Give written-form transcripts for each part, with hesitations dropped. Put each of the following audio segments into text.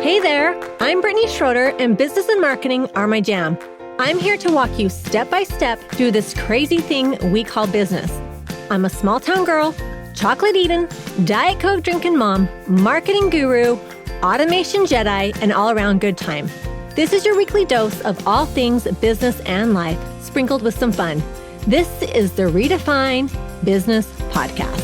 Hey there, I'm Brittany Schroeder, and business and marketing are my jam. I'm here to walk you step by step through this crazy thing we call business. I'm a small town girl, chocolate eating, Diet Coke drinking mom, marketing guru, automation Jedi, and all around good time. This is your weekly dose of all things business and life, sprinkled with some fun. This is the Redefine Business Podcast.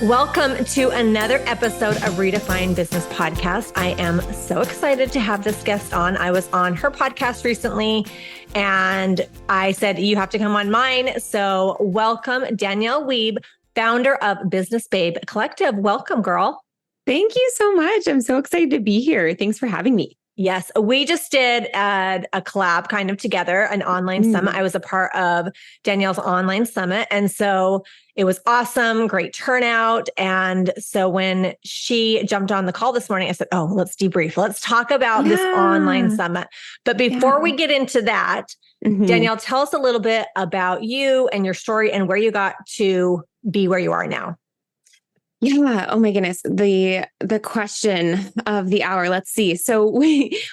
Welcome to another episode of Redefine Business Podcast. I am so excited to have this guest on. I was on her podcast recently and I said, you have to come on mine. So welcome, Danielle Wiebe, founder of Business Babe Collective. Welcome, girl. Thank you so much. I'm so excited to be here. Thanks for having me. Yes, we just did a collab kind of together, an online summit. I was a part of Danielle's online summit. And so it was awesome, great turnout. And so when she jumped on the call this morning, I said, oh, let's debrief. Let's talk about this online summit. But before we get into that, Danielle, tell us a little bit about you and your story and where you got to be where you are now. Yeah. Oh my goodness. The question of the hour. Let's see. So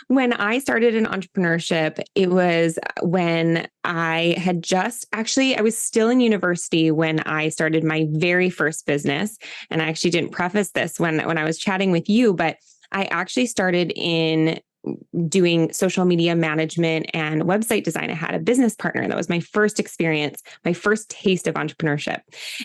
when I started in entrepreneurship, it was when I had I was still in university when I started my very first business. And I actually didn't preface this when I was chatting with you, but I actually started in doing social media management and website design. I had a business partner. That was my first experience, my first taste of entrepreneurship.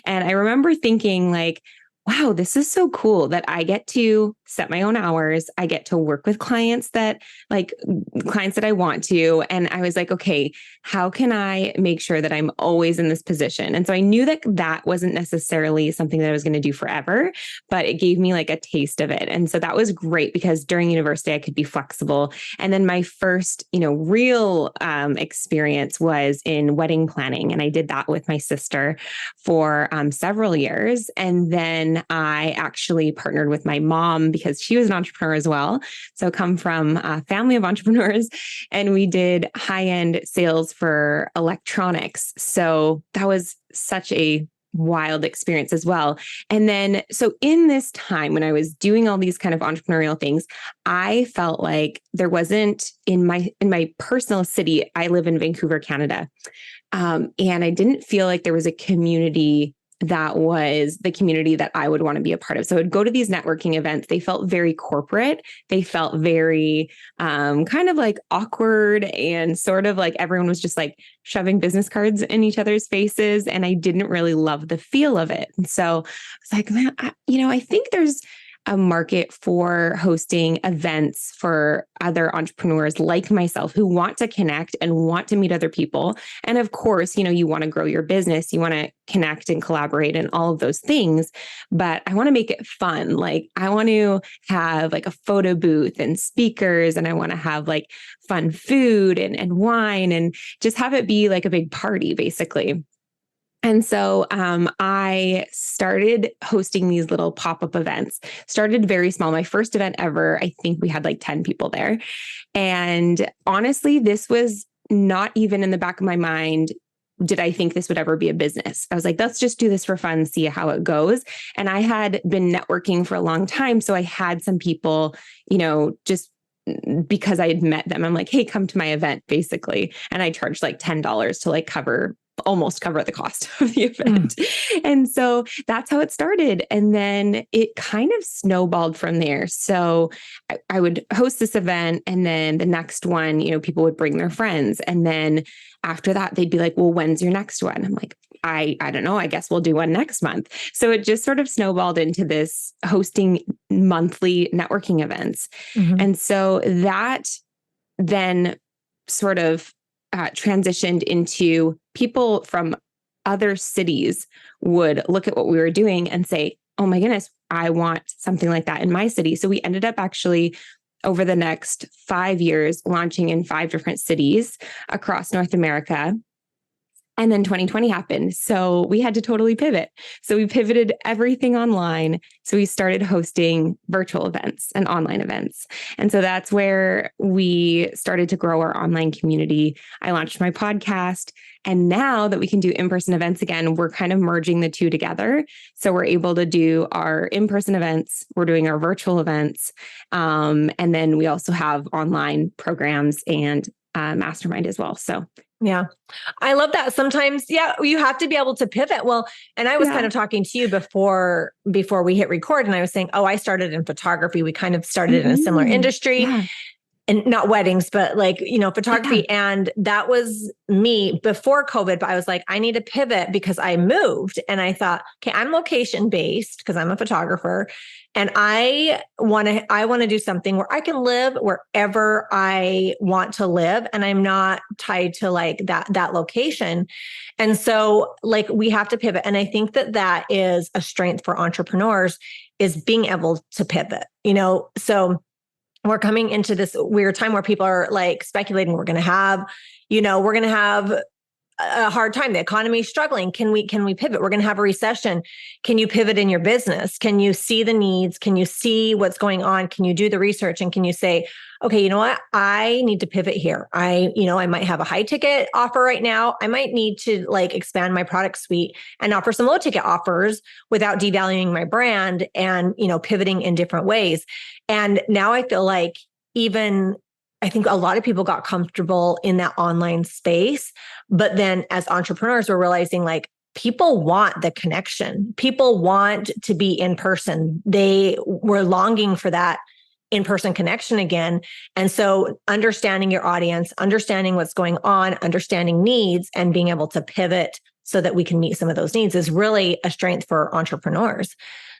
And I remember thinking like, wow, this is so cool that I get to set my own hours. I get to work with clients that I want to. And I was like, okay, how can I make sure that I'm always in this position? And so I knew that wasn't necessarily something that I was going to do forever, but it gave me like a taste of it. And so that was great because during university, I could be flexible. And then my first, real experience was in wedding planning. And I did that with my sister for several years. And then I actually partnered with my mom because she was an entrepreneur as well. So come from a family of entrepreneurs, and we did high-end sales for electronics. So that was such a wild experience as well. And then, so in this time when I was doing all these kind of entrepreneurial things, I felt like there wasn't in my personal city. I live in Vancouver, Canada. And I didn't feel like there was a community that was the community that I would want to be a part of. So I would go to these networking events. They felt very corporate. They felt very kind of like awkward and sort of like everyone was just like shoving business cards in each other's faces. And I didn't really love the feel of it. And so I was like, man, I think there's a market for hosting events for other entrepreneurs like myself who want to connect and want to meet other people. And of course, you want to grow your business, you want to connect and collaborate and all of those things, but I want to make it fun. Like I want to have like a photo booth and speakers, and I want to have like fun food and wine and just have it be like a big party basically. And so I started hosting these little pop-up events, started very small. My first event ever, I think we had like 10 people there. And honestly, this was not even in the back of my mind. Did I think this would ever be a business? I was like, let's just do this for fun, see how it goes. And I had been networking for a long time. So I had some people, just because I had met them, I'm like, hey, come to my event basically. And I charged like $10 to like almost cover the cost of the event. And so that's how it started. And then it kind of snowballed from there. So I would host this event, and then the next one, people would bring their friends. And then after that, they'd be like, well, when's your next one? I'm like, I don't know. I guess we'll do one next month. So it just sort of snowballed into this hosting monthly networking events. And so that then sort of transitioned into people from other cities would look at what we were doing and say, oh my goodness, I want something like that in my city. So we ended up actually over the next 5 years launching in 5 different cities across North America. And then 2020 happened. So we had to totally pivot. So we pivoted everything online. So we started hosting virtual events and online events. And so that's where we started to grow our online community. I launched my podcast. And now that we can do in-person events again, we're kind of merging the two together. So we're able to do our in-person events, we're doing our virtual events. And then we also have online programs and mastermind as well. So yeah, I love that. Sometimes, you have to be able to pivot. Well, and I was kind of talking to you before we hit record, and I was saying, I started in photography. We kind of started in a similar industry. Yeah. And not weddings, but like, photography. Yeah. And that was me before COVID, but I was like, I need to pivot because I moved and I thought, okay, I'm location based because I'm a photographer and I want to do something where I can live wherever I want to live. And I'm not tied to like that location. And so like, we have to pivot. And I think that is a strength for entrepreneurs is being able to pivot, so we're coming into this weird time where people are like speculating we're going to have a hard time. The economy is struggling. Can we pivot? We're going to have a recession. Can you pivot in your business? Can you see the needs? Can you see what's going on? Can you do the research? And can you say, okay, you know what? I need to pivot here. I might have a high ticket offer right now. I might need to like expand my product suite and offer some low ticket offers without devaluing my brand and, pivoting in different ways. And now I feel like I think a lot of people got comfortable in that online space. But then as entrepreneurs, we're realizing like people want the connection. People want to be in person. They were longing for that in-person connection again. And so understanding your audience, understanding what's going on, understanding needs, and being able to pivot so that we can meet some of those needs is really a strength for entrepreneurs.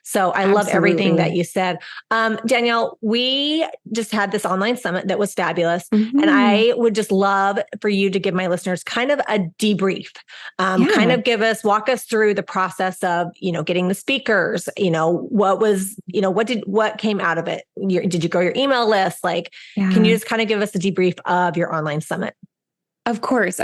So I love everything that you said. Danielle, we just had this online summit that was fabulous. And I would just love for you to give my listeners kind of a debrief, kind of walk us through the process of, getting the speakers, what came out of it? Did you grow your email list? Can you just kind of give us a debrief of your online summit? Of course.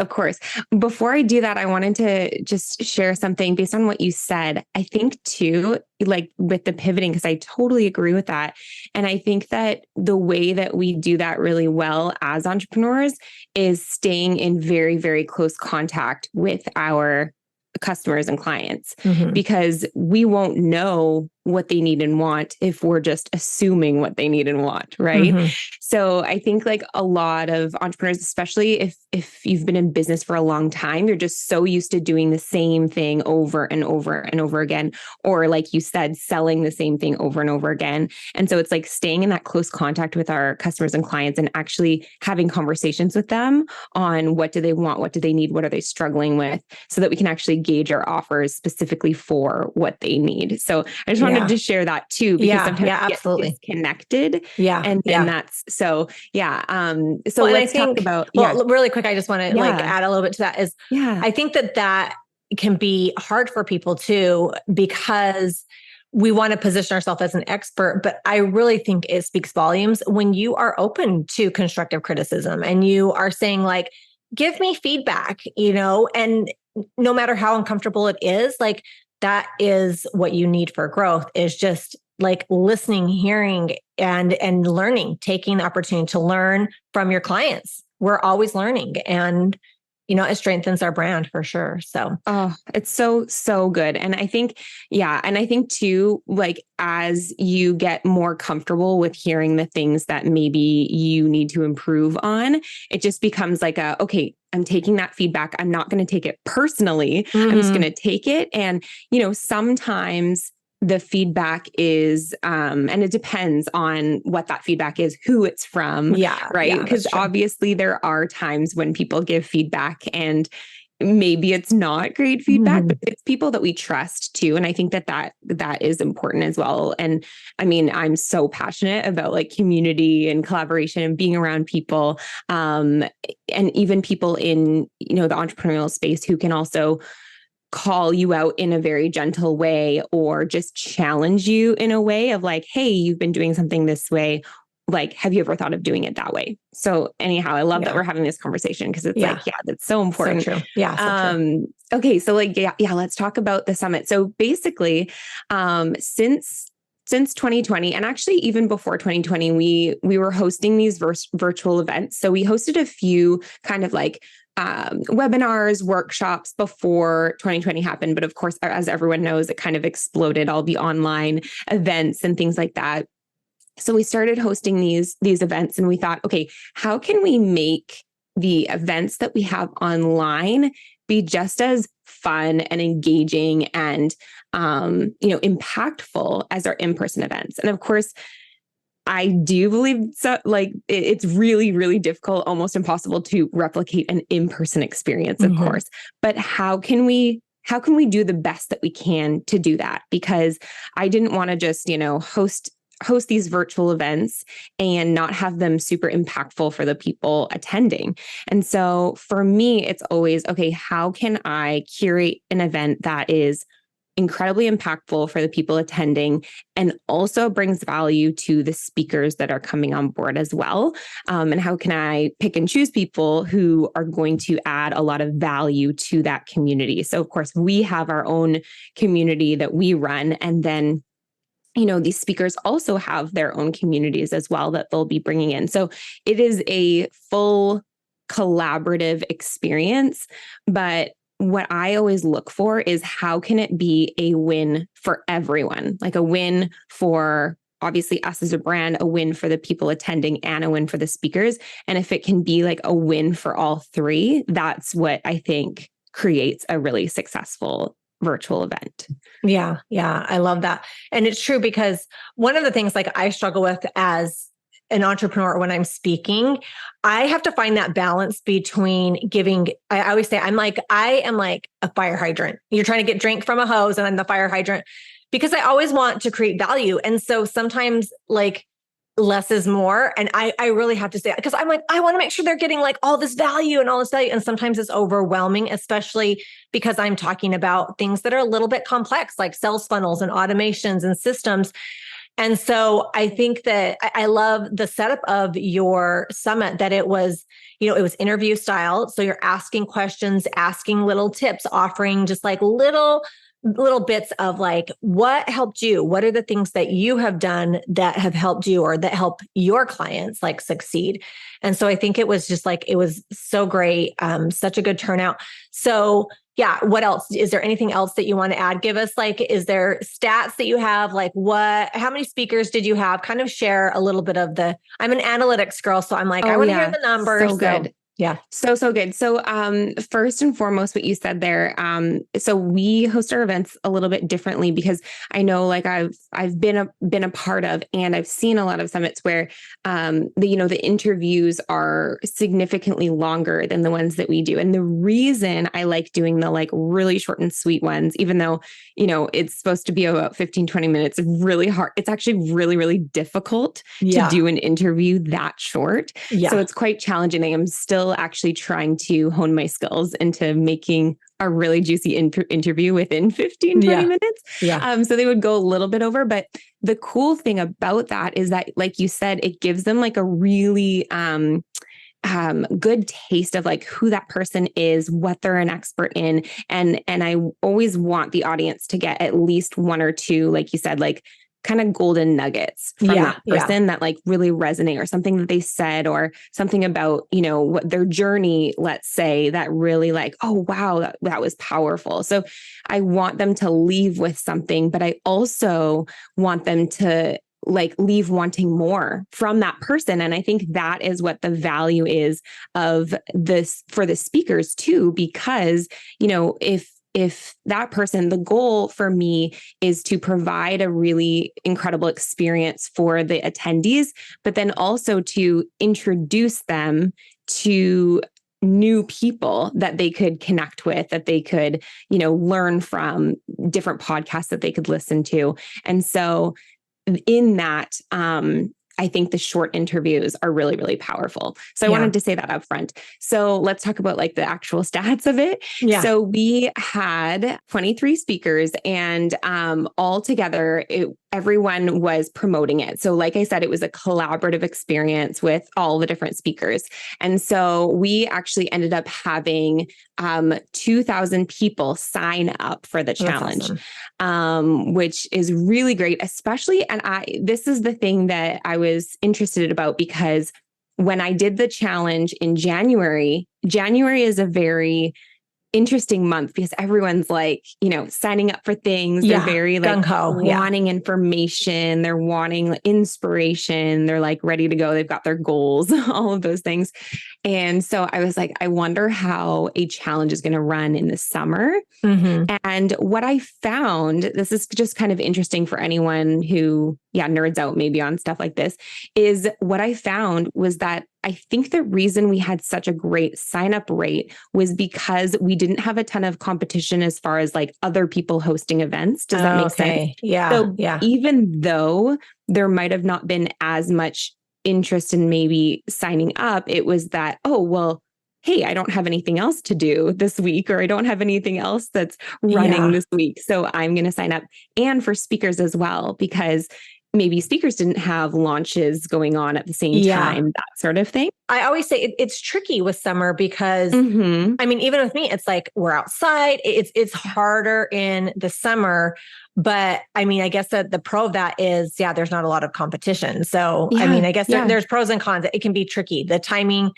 Before I do that, I wanted to just share something based on what you said. I think too, like with the pivoting, because I totally agree with that. And I think that the way that we do that really well as entrepreneurs is staying in very, very close contact with our customers and clients, because we won't know what they need and want if we're just assuming what they need and want, right? So I think like a lot of entrepreneurs, especially if you've been in business for a long time, you're just so used to doing the same thing over and over and over again, or like you said, selling the same thing over and over again. And so it's like staying in that close contact with our customers and clients and actually having conversations with them on what do they want, what do they need, what are they struggling with, so that we can actually gauge our offers specifically for what they need. So I just wanted to share that too, because sometimes we get disconnected. And that's so, so let's talk about, really quick, I just want to add a little bit to that is, I think that can be hard for people too, because we want to position ourselves as an expert, but I really think it speaks volumes when you are open to constructive criticism and you are saying like, give me feedback, and no matter how uncomfortable it is, like that is what you need for growth, is just like listening, hearing, and learning, taking the opportunity to learn from your clients. We're always learning, and it strengthens our brand for sure. So, it's so good. And I think, too, like as you get more comfortable with hearing the things that maybe you need to improve on, it just becomes like okay, I'm taking that feedback. I'm not going to take it personally. I'm just going to take it. And, sometimes the feedback is, and it depends on what that feedback is, who it's from. Right. Because obviously there are times when people give feedback and maybe it's not great feedback, but it's people that we trust too. And I think that is important as well. And I mean, I'm so passionate about like community and collaboration and being around people, and even people in, the entrepreneurial space who can also call you out in a very gentle way or just challenge you in a way of like, hey, you've been doing something this way. like, have you ever thought of doing it that way? So anyhow, I love that we're having this conversing because it's like, that's so important. So true. Yeah. So true. Okay. So like, let's talk about the summit. So basically, since 2020, and actually even before 2020, we were hosting these virtual events. So we hosted a few kind of like webinars, workshops before 2020 happened. But of course, as everyone knows, it kind of exploded, all the online events and things like that. So we started hosting these events, and we thought, okay, how can we make the events that we have online be just as fun and engaging and impactful as our in-person events? And of course, I do believe so, like it's really, really difficult, almost impossible to replicate an in-person experience, of course. But how can we do the best that we can to do that? Because I didn't want to just, host these virtual events and not have them super impactful for the people attending. And so for me, it's always, okay, how can I curate an event that is incredibly impactful for the people attending and also brings value to the speakers that are coming on board as well? And how can I pick and choose people who are going to add a lot of value to that community? So of course, we have our own community that we run, and then these speakers also have their own communities as well that they'll be bringing in. So it is a full collaborative experience. But what I always look for is how can it be a win for everyone? Like a win for obviously us as a brand, a win for the people attending, and a win for the speakers. And if it can be like a win for all three, that's what I think creates a really successful virtual event. Yeah. I love that. And it's true, because one of the things like I struggle with as an entrepreneur when I'm speaking, I have to find that balance between giving. I always say I am like a fire hydrant. You're trying to get drink from a hose, and I'm the fire hydrant, because I always want to create value. And so sometimes like less is more. And I really have to say, because I'm like, I want to make sure they're getting like all this value and all this value. And sometimes it's overwhelming, especially because I'm talking about things that are a little bit complex, like sales funnels and automations and systems. And so I think that I love the setup of your summit, that it was, it was interview style. So you're asking questions, asking little tips, offering just like little bits of like, what helped you? What are the things that you have done that have helped you or that help your clients like succeed? And so I think it was just like, it was so great. Such a good turnout. So yeah. What else? Is there anything else that you want to add? Give us like, is there stats that you have? Like how many speakers did you have? Kind of share a little bit of I'm an analytics girl. So I'm like, I want to hear the numbers. So good. Yeah. So good. So, first and foremost, what you said there, so we host our events a little bit differently, because I know like I've been a part of, and I've seen a lot of summits where, the interviews are significantly longer than the ones that we do. And the reason I like doing the like really short and sweet ones, even though, it's supposed to be about 15, 20 minutes, really hard. It's actually really, really difficult to do an interview that short. Yeah. So it's quite challenging. I am still actually trying to hone my skills into making a really juicy interview within 15, 20 minutes. Yeah. So they would go a little bit over, but the cool thing about that is that, like you said, it gives them like a really, good taste of like who that person is, what they're an expert in. And I always want the audience to get at least one or two, like you said, like kind of golden nuggets from that person that like really resonate, or something that they said, or something about, what their journey, let's say, that really like, oh, wow, that was powerful. So I want them to leave with something, but I also want them to like leave wanting more from that person. And I think that is what the value is of this for the speakers too, because, if that person, the goal for me is to provide a really incredible experience for the attendees, but then also to introduce them to new people that they could connect with, that they could, learn from, different podcasts that they could listen to. And so in that, I think the short interviews are really, really powerful. So I wanted to say that up front. So let's talk about like the actual stats of it. Yeah. So we had 23 speakers, and all together, everyone was promoting it. So like I said, it was a collaborative experience with all the different speakers. And so we actually ended up having 2,000 people sign up for the challenge, which is really great, especially. And this is the thing that I was interested about, because when I did the challenge in January is a very interesting month because everyone's like, signing up for things. They're very like gung-ho. wanting information. They're wanting inspiration. They're like ready to go. They've got their goals, all of those things. And so I was like, I wonder how a challenge is going to run in the summer. Mm-hmm. And what I found, this is just kind of interesting for anyone who, nerds out maybe on stuff like this, is what I found was that I think the reason we had such a great sign up rate was because we didn't have a ton of competition as far as like other people hosting events. Does that make sense? Yeah. So yeah. Even though there might have not been as much interest in maybe signing up, it was that, oh, well, hey, I don't have anything else to do this week, or I don't have anything else that's running this week. So I'm going to sign up. And for speakers as well, because maybe speakers didn't have launches going on at the same time, that sort of thing. I always say it's tricky with summer because, I mean, even with me, it's like we're outside. It's harder in the summer. But I mean, I guess that the pro of that is, there's not a lot of competition. So, I mean, I guess there's pros and cons. It can be tricky. The timing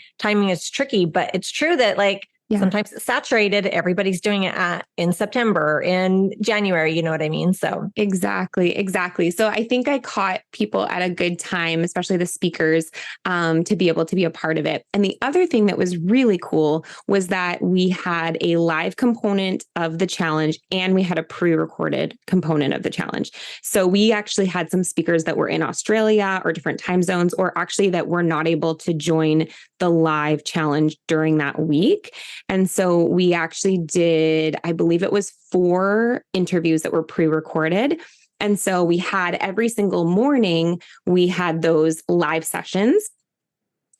is tricky, but it's true that like, sometimes it's saturated. Everybody's doing it in September, in January. You know what I mean? So exactly. So I think I caught people at a good time, especially the speakers, to be able to be a part of it. And the other thing that was really cool was that we had a live component of the challenge and we had a pre-recorded component of the challenge. So we actually had some speakers that were in Australia or different time zones, or actually that were not able to join the live challenge during that week. And so we actually did, I believe it was 4 interviews that were pre-recorded. And so we had every single morning, we had those live sessions.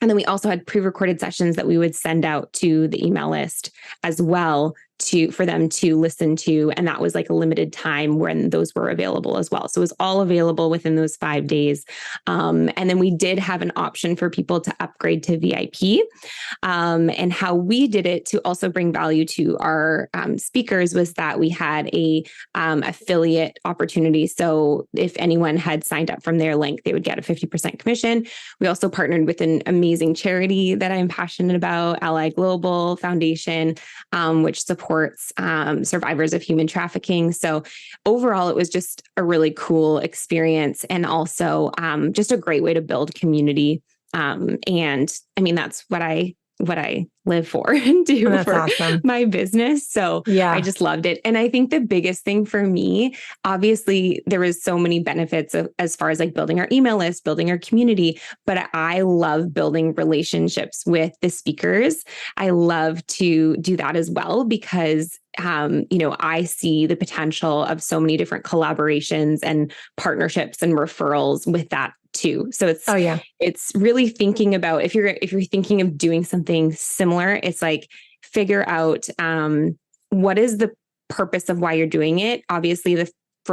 And then we also had pre-recorded sessions that we would send out to the email list as well for them to listen to. And that was like a limited time when those were available as well. So it was all available within those 5 days. And then we did have an option for people to upgrade to VIP. And how we did it to also bring value to our speakers was that we had a affiliate opportunity. So if anyone had signed up from their link, they would get a 50% commission. We also partnered with an amazing charity that I'm passionate about, Ally Global Foundation, which supports survivors of human trafficking. So overall, it was just a really cool experience, and also just a great way to build community. And I mean, that's what I live for and do my business. So I just loved it. And I think the biggest thing for me, obviously there was so many benefits as far as like building our email list, building our community, but I love building relationships with the speakers. I love to do that as well because I see the potential of so many different collaborations and partnerships and referrals with that too. So it's really thinking about if you're thinking of doing something similar, it's like figure out what is the purpose of why you're doing it. Obviously, the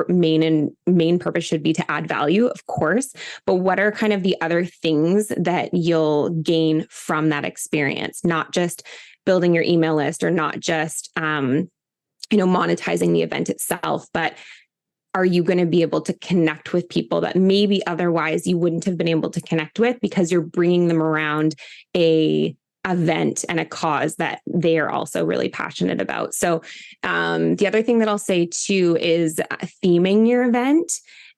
main purpose should be to add value, of course, but what are kind of the other things that you'll gain from that experience? Not just building your email list or not just monetizing the event itself, but are you going to be able to connect with people that maybe otherwise you wouldn't have been able to connect with because you're bringing them around a event and a cause that they are also really passionate about? So the other thing that I'll say too is theming your event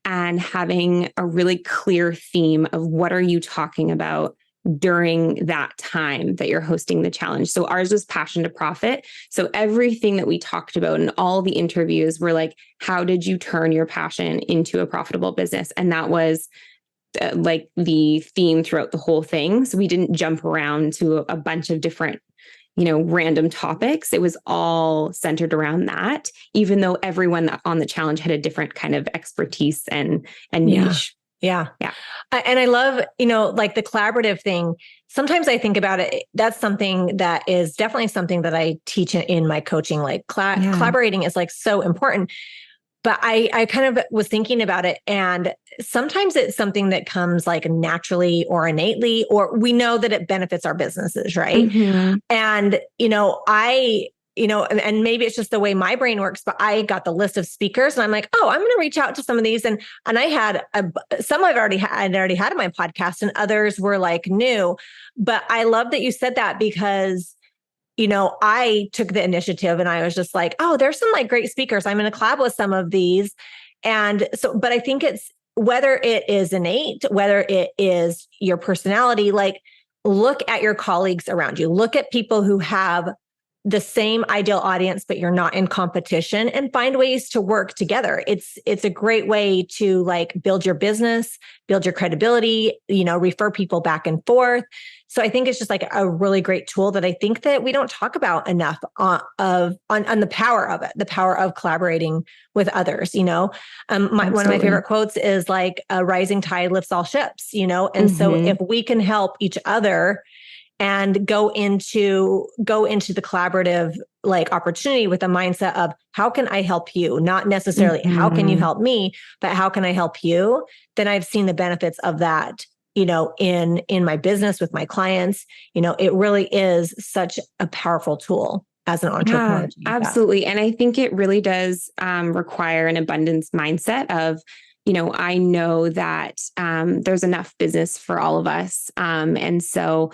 and having a really clear theme of what are you talking about during that time that you're hosting the challenge. So ours was passion to profit. So everything that we talked about in all the interviews were like, how did you turn your passion into a profitable business? And that was like the theme throughout the whole thing. So we didn't jump around to a bunch of different, random topics. It was all centered around that, even though everyone on the challenge had a different kind of expertise and niche. Yeah. Yeah. And I love, like the collaborative thing. Sometimes I think about it. That's something that is definitely something that I teach in my coaching. Like collaborating is like so important. But I kind of was thinking about it, and sometimes it's something that comes like naturally or innately, or we know that it benefits our businesses, right? Mm-hmm. And, and maybe it's just the way my brain works, but I got the list of speakers and I'm like, oh, I'm going to reach out to some of these. And I had some I'd already had in my podcast, and others were like new. But I love that you said that, because I took the initiative and I was just like, oh, there's some like great speakers. I'm going to collab with some of these. And so, but I think it's whether it is innate, whether it is your personality, like look at your colleagues around you, look at people who have the same ideal audience, but you're not in competition, and find ways to work together. It's a great way to like build your business, build your credibility, refer people back and forth. So I think it's just like a really great tool that I think that we don't talk about enough on the power of it, the power of collaborating with others. One of my favorite quotes is like, a rising tide lifts all ships, and so if we can help each other and go into the collaborative like opportunity with a mindset of how can I help you? Not necessarily how can you help me, but how can I help you? Then I've seen the benefits of that, in my business with my clients. It really is such a powerful tool as an entrepreneur. Yeah, absolutely. And I think it really does require an abundance mindset of, I know that there's enough business for all of us. And so,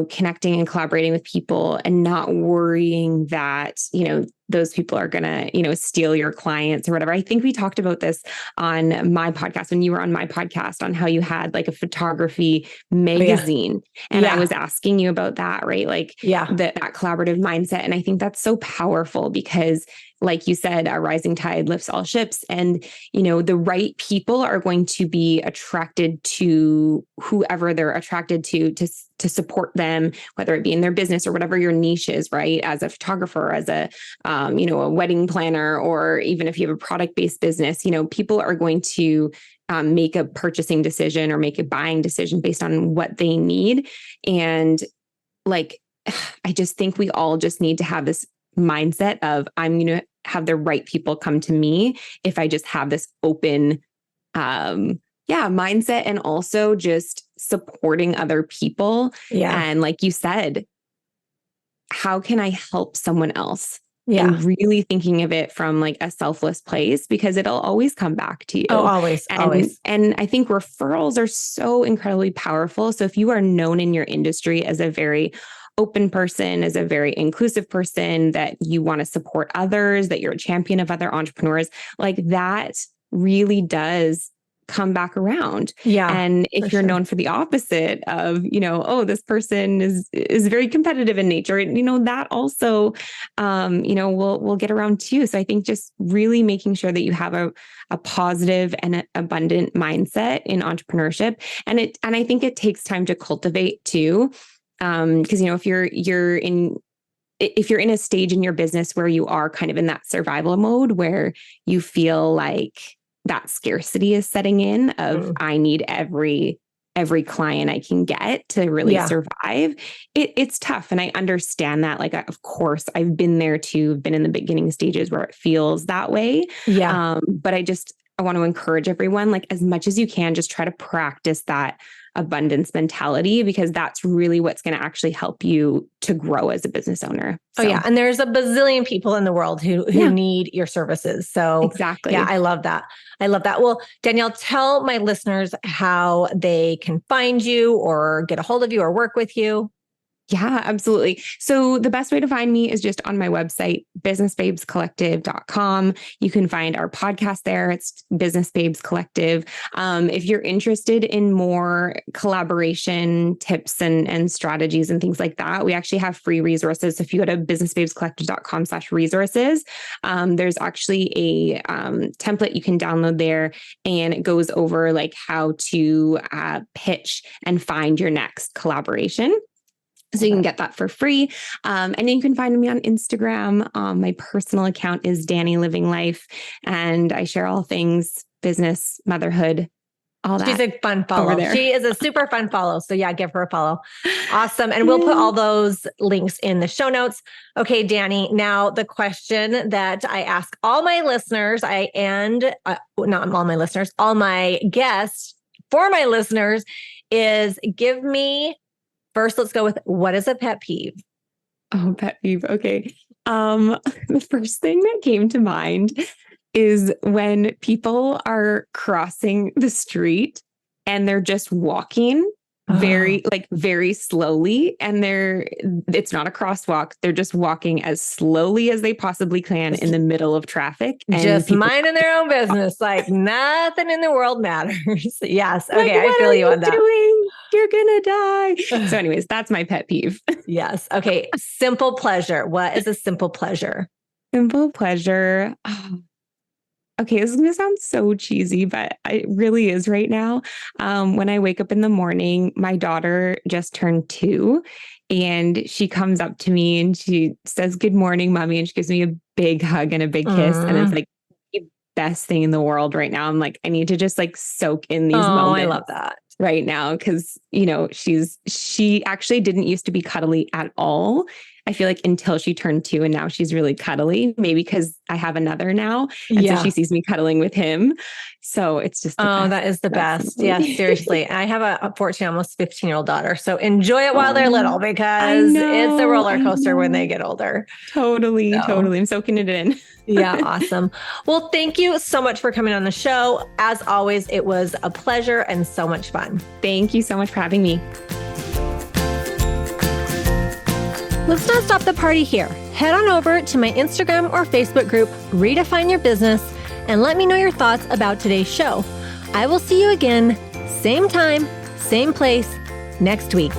connecting and collaborating with people and not worrying that, those people are going to, steal your clients or whatever. I think we talked about this on my podcast when you were on my podcast on how you had like a photography magazine. And I was asking you about that, right? Like that collaborative mindset. And I think that's so powerful because like you said, a rising tide lifts all ships, and, the right people are going to be attracted to whoever they're attracted to support them, whether it be in their business or whatever your niche is, right? As a photographer, as a wedding planner, or even if you have a product-based business, people are going to make a purchasing decision or make a buying decision based on what they need. And like, I just think we all just need to have this mindset of I'm going to have the right people come to me if I just have this open, mindset, and also just supporting other people. Yeah. And like you said, how can I help someone else? Yeah. And really thinking of it from like a selfless place, because it'll always come back to you. Oh, always. And I think referrals are so incredibly powerful. So if you are known in your industry as a very open person, as a very inclusive person, that you want to support others, that you're a champion of other entrepreneurs, like that really does come back around. Yeah. And if you're known for the opposite of, this person is very competitive in nature, that also, will get around too. So I think just really making sure that you have a positive and an abundant mindset in entrepreneurship. And I think it takes time to cultivate too. Because, if you're in a stage in your business where you are kind of in that survival mode, where you feel like that scarcity is setting in of I need every client I can get to really survive, it's tough. And I understand that. Like, of course, I've been there too, been in the beginning stages where it feels that way. Yeah. But I want to encourage everyone, like as much as you can, just try to practice that abundance mentality, because that's really what's going to actually help you to grow as a business owner. So. Oh yeah. And there's a bazillion people in the world who need your services. So exactly. Yeah, I love that. Well, Danielle, tell my listeners how they can find you or get a hold of you or work with you. Yeah, absolutely. So the best way to find me is just on my website, businessbabescollective.com. You can find our podcast there. It's Business Babes Collective. If you're interested in more collaboration tips and strategies and things like that, we actually have free resources. So if you go to businessbabescollective.com/resources, there's actually a template you can download there, and it goes over like how to pitch and find your next collaboration. So you can get that for free. And then you can find me on Instagram. My personal account is Danny Living Life, and I share all things business, motherhood, all that. She's a fun follow. there. She is a super fun follow. So yeah, give her a follow. Awesome. And we'll put all those links in the show notes. Okay, Danny. Now the question that I ask all my listeners, not all my listeners, all my guests for my listeners is first, let's go with what is a pet peeve? Oh, pet peeve. Okay. The first thing that came to mind is when people are crossing the street and they're just walking very slowly, and it's not a crosswalk. They're just walking as slowly as they possibly can in the middle of traffic. And just minding their own business, like nothing in the world matters. Yes. Okay. Like, I feel you on that. You're gonna die. So anyways, that's my pet peeve. Yes. Okay. Simple pleasure. What is a simple pleasure? Simple pleasure. Oh. Okay, this is going to sound so cheesy, but it really is right now. When I wake up in the morning, my daughter just turned 2, and she comes up to me and she says, "Good morning, mommy." And she gives me a big hug and a big kiss. And it's like the best thing in the world right now. I'm like, I need to just like soak in these moments. I love that. Right now, because, she actually didn't used to be cuddly at all. I feel like until she turned 2, and now she's really cuddly, maybe because I have another now. And so she sees me cuddling with him. So it's just, that is the best. Yeah, seriously. I have a 14, almost 15-year-old daughter. So enjoy it while they're little, because it's a roller coaster when they get older. Totally. I'm soaking it in. Yeah. Awesome. Well, thank you so much for coming on the show. As always, it was a pleasure and so much fun. Thank you so much for having me. Let's not stop the party here. Head on over to my Instagram or Facebook group, Redefine Your Business, and let me know your thoughts about today's show. I will see you again, same time, same place, next week.